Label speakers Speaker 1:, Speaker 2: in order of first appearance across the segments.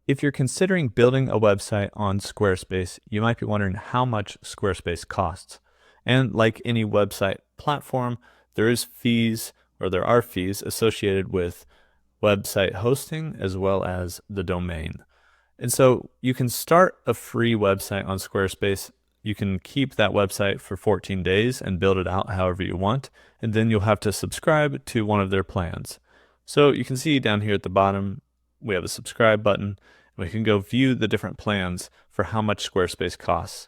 Speaker 1: If you're considering building a website on Squarespace, you might be wondering how much Squarespace costs. And like any website platform, there are fees associated with website hosting as well as the domain. And so you can start a free website on Squarespace. You can keep that website for 14 days and build it out however you want, and then you'll have to subscribe to one of their plans. So you can see down here at the bottom, we have a subscribe button. We can go view the different plans for how much Squarespace costs.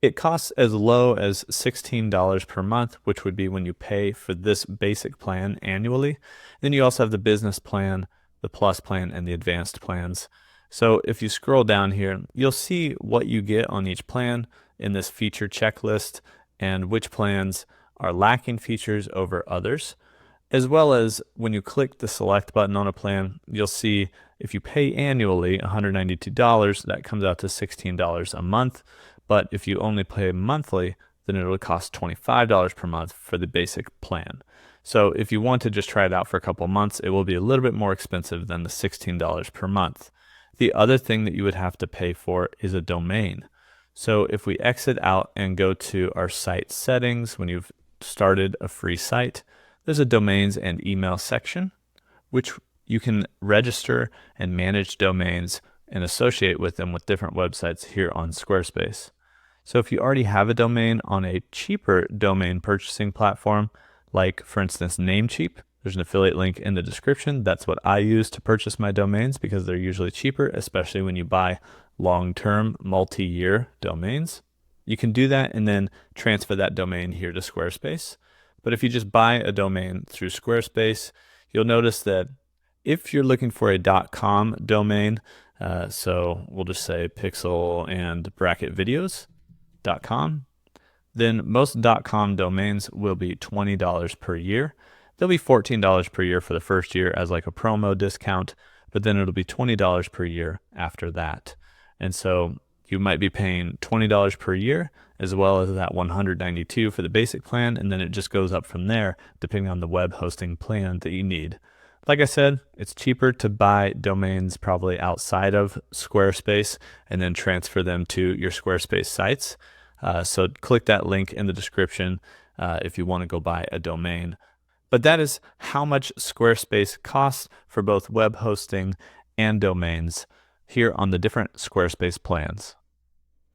Speaker 1: It costs as low as $16 per month, which would be when you pay for this basic plan annually. Then you also have the business plan, the plus plan, and the advanced plans. So if you scroll down here, you'll see what you get on each plan in this feature checklist and which plans are lacking features over others. As well as when you click the select button on a plan, you'll see if you pay annually $192, that comes out to $16 a month. But if you only pay monthly, then it'll cost $25 per month for the basic plan. So if you want to just try it out for a couple months, it will be a little bit more expensive than the $16 per month. The other thing that you would have to pay for is a domain. So if we exit out and go to our site settings, when you've started a free site, there's a domains and email section, which you can register and manage domains and associate with them with different websites here on Squarespace. So if you already have a domain on a cheaper domain purchasing platform, like for instance Namecheap, there's an affiliate link in the description. That's what I use to purchase my domains because they're usually cheaper, especially when you buy long-term, multi-year domains. You can do that and then transfer that domain here to Squarespace. But if you just buy a domain through Squarespace, you'll notice that if you're looking for a .com domain, so we'll just say pixel and bracket videos.com, then most .com domains will be $20 per year. They'll be $14 per year for the first year as like a promo discount, but then it'll be $20 per year after that. And so you might be paying $20 per year as well as that $192 for the basic plan, and then it just goes up from there depending on the web hosting plan that you need. Like I said, it's cheaper to buy domains probably outside of Squarespace and then transfer them to your Squarespace sites. So click that link in the description if you want to go buy a domain. But that is how much Squarespace costs for both web hosting and domains here on the different Squarespace plans.